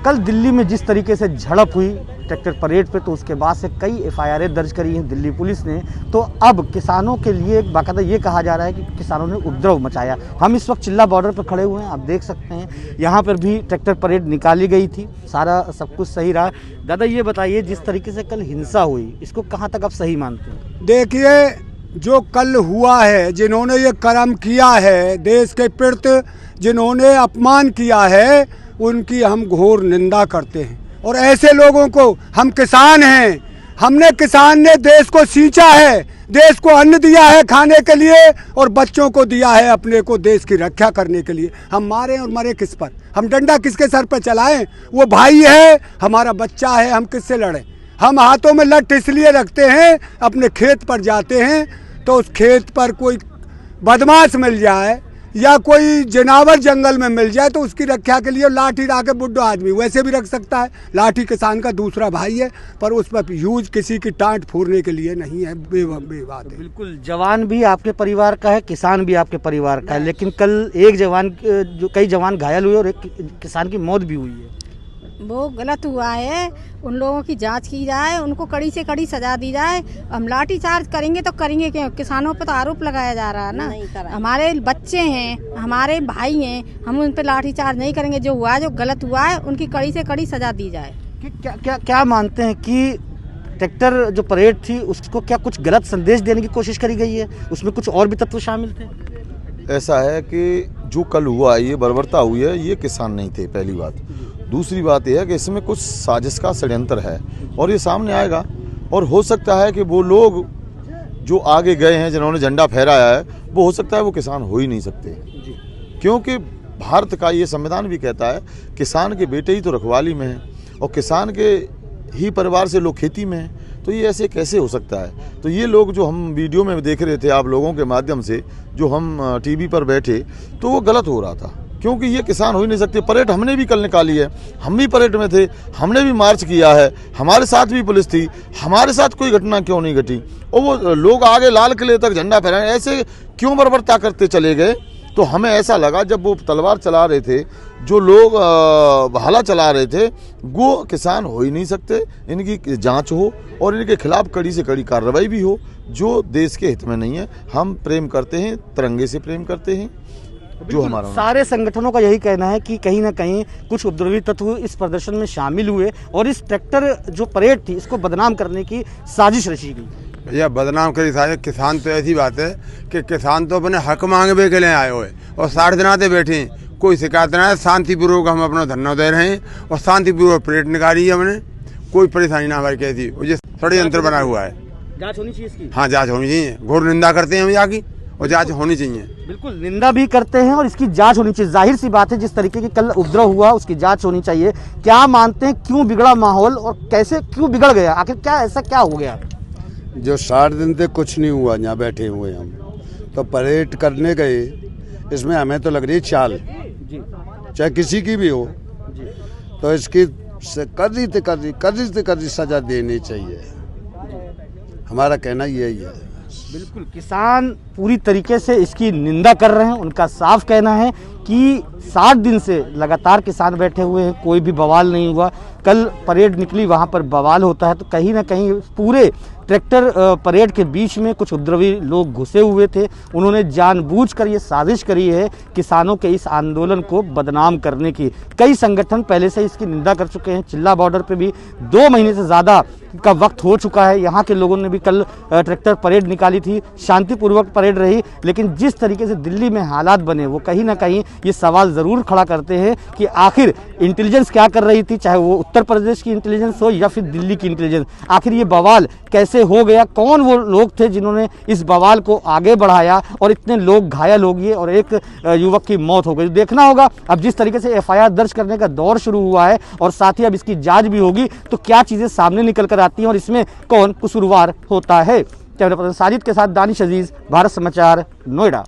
कल दिल्ली में जिस तरीके से झड़प हुई ट्रैक्टर परेड पे, तो उसके बाद से कई एफआईआर दर्ज करी हैं दिल्ली पुलिस ने। तो अब किसानों के लिए बाकायदा ये कहा जा रहा है कि किसानों ने उपद्रव मचाया। हम इस वक्त चिल्ला बॉर्डर पर खड़े हुए हैं, आप देख सकते हैं यहाँ पर भी ट्रैक्टर परेड निकाली गई थी, सारा सब कुछ सही रहा। दादा ये बताइए, जिस तरीके से कल हिंसा हुई, इसको कहाँ तक आप सही मानते हैं? देखिए, जो कल हुआ है, जिन्होंने ये कर्म किया है, देश के प्रति जिन्होंने अपमान किया है, उनकी हम घोर निंदा करते हैं। और ऐसे लोगों को, हम किसान हैं, हमने किसान ने देश को सींचा है, देश को अन्न दिया है खाने के लिए और बच्चों को दिया है अपने को देश की रक्षा करने के लिए। हम मारें और मरे किस पर? हम डंडा किसके सर पर चलाएं? वो भाई है, हमारा बच्चा है, हम किससे लड़ें? हम हाथों में लठ इसलिए रखते हैं, अपने खेत पर जाते हैं तो उस खेत पर कोई बदमाश मिल जाए या कोई जनावर जंगल में मिल जाए तो उसकी रक्षा के लिए लाठी ला के बुड्ढा आदमी वैसे भी रख सकता है। लाठी किसान का दूसरा भाई है, पर उस पर यूज किसी की टांट फोड़ने के लिए नहीं है। बेबात है। बिल्कुल, जवान भी आपके परिवार का है, किसान भी आपके परिवार का है, लेकिन कल एक जवान, जो कई जवान घायल हुए और एक किसान की मौत भी हुई है। वो गलत हुआ है, उन लोगों की जांच की जाए, उनको कड़ी से कड़ी सजा दी जाए। हम लाठी चार्ज करेंगे तो करेंगे क्यों? किसानों पर तो आरोप लगाया जा रहा है ना, हमारे बच्चे हैं, हमारे भाई हैं, हम उन पर लाठी चार्ज नहीं करेंगे। जो हुआ है, जो गलत हुआ है, उनकी कड़ी से कड़ी सजा दी जाए। क्या मानते हैं कि ट्रैक्टर जो परेड थी उसको क्या कुछ गलत संदेश देने की कोशिश करी गई है? उसमें कुछ और भी तत्व शामिल थे? ऐसा है कि जो कल हुआ, ये बर्बरता हुई है, ये किसान नहीं थे, पहली बात। दूसरी बात यह है कि इसमें कुछ साजिश का षड्यंत्र है और ये सामने आएगा। और हो सकता है कि वो लोग जो आगे गए हैं, जिन्होंने झंडा फहराया है, वो हो सकता है वो किसान हो ही नहीं सकते, क्योंकि भारत का ये संविधान भी कहता है किसान के बेटे ही तो रखवाली में हैं और किसान के ही परिवार से लोग खेती में हैं। तो ये ऐसे कैसे हो सकता है? तो ये लोग जो हम वीडियो में देख रहे थे आप लोगों के माध्यम से, जो हम टीवी पर बैठे, तो वो गलत हो रहा था, क्योंकि ये किसान हो ही नहीं सकते। परेड हमने भी कल निकाली है, हम भी परेड में थे, हमने भी मार्च किया है, हमारे साथ भी पुलिस थी, हमारे साथ कोई घटना क्यों नहीं घटी? और वो लोग आगे लाल किले तक झंडा फहराए, ऐसे क्यों बर्बरता करते चले गए? तो हमें ऐसा लगा जब वो तलवार चला रहे थे, जो लोग भाला चला रहे थे, वो किसान हो ही नहीं सकते। इनकी जांच हो और इनके खिलाफ कड़ी से कड़ी कार्रवाई भी हो, जो देश के हित में नहीं है। हम प्रेम करते हैं, तिरंगे से प्रेम करते हैं, जो हमारा। सारे संगठनों का यही कहना है कि कहीं ना कहीं कुछ उपद्रवी तत्व इस प्रदर्शन में शामिल हुए और इस ट्रैक्टर जो परेड थी इसको बदनाम करने की साजिश रची गई। भैया, बदनाम करी सारे किसान तो ऐसी बात है कि किसान तो अपने हक मांगने के लिए आए हुए और 60 दिन आते बैठे हैं, कोई शिकायत नहीं है। शांतिपूर्वक हम अपना धरना दे रहे हैं और शांतिपूर्वक परेड निकाली है हमने, कोई परेशानी ना हमारी कैसी। ये षड्यंत्र बना हुआ है। जांच होनी चाहिए इसकी। हाँ, जांच होनी चाहिए। घोर निंदा करते हैं हम यहाँ की और जांच होनी चाहिए। बिल्कुल, निंदा भी करते हैं और इसकी जांच होनी चाहिए। जाहिर सी बात है, जिस तरीके की कल उपद्रव हुआ उसकी जांच होनी चाहिए। क्या मानते हैं, क्यों बिगड़ा माहौल और कैसे क्यों बिगड़ गया? आखिर क्या ऐसा क्या हो गया? जो 60 दिन से कुछ नहीं हुआ, यहाँ बैठे हुए हम तो परेड करने गए, इसमें हमें तो लग रही है चाल, चाहे किसी की भी हो, तो इसकी कड़ी सजा देनी चाहिए। हमारा कहना यही है। बिल्कुल, किसान पूरी तरीके से इसकी निंदा कर रहे हैं। उनका साफ कहना है कि 60 दिन से लगातार किसान बैठे हुए हैं, कोई भी बवाल नहीं हुआ। कल परेड निकली, वहाँ पर बवाल होता है, तो कहीं ना कहीं पूरे ट्रैक्टर परेड के बीच में कुछ उपद्रवी लोग घुसे हुए थे। उन्होंने जानबूझकर ये साजिश करी है किसानों के इस आंदोलन को बदनाम करने की। कई संगठन पहले से इसकी निंदा कर चुके हैं। चिल्ला बॉर्डर पे भी 2 महीने से ज़्यादा का वक्त हो चुका है। यहाँ के लोगों ने भी कल ट्रैक्टर परेड निकाली थी, शांतिपूर्वक परेड रही, लेकिन जिस तरीके से दिल्ली में हालात बने, वो कहीं ना कहीं ये सवाल ज़रूर खड़ा करते हैं कि आखिर इंटेलिजेंस क्या कर रही थी, चाहे वो उत्तर प्रदेश की इंटेलिजेंस हो या फिर दिल्ली की इंटेलिजेंस। आखिर ये बवाल कैसे हो गया? कौन वो लोग थे जिन्होंने इस बवाल को आगे बढ़ाया और इतने लोग घायल हो गए और एक युवक की मौत हो गई? देखना होगा अब जिस तरीके से एफआईआर दर्ज करने का दौर शुरू हुआ है और साथ ही अब इसकी जांच भी होगी, तो क्या चीजें सामने निकल कर आती हैं और इसमें कौन कसूरवार होता है। कैमरा पर्सन साजिद के साथ दानिश अजीज, भारत समाचार, नोएडा।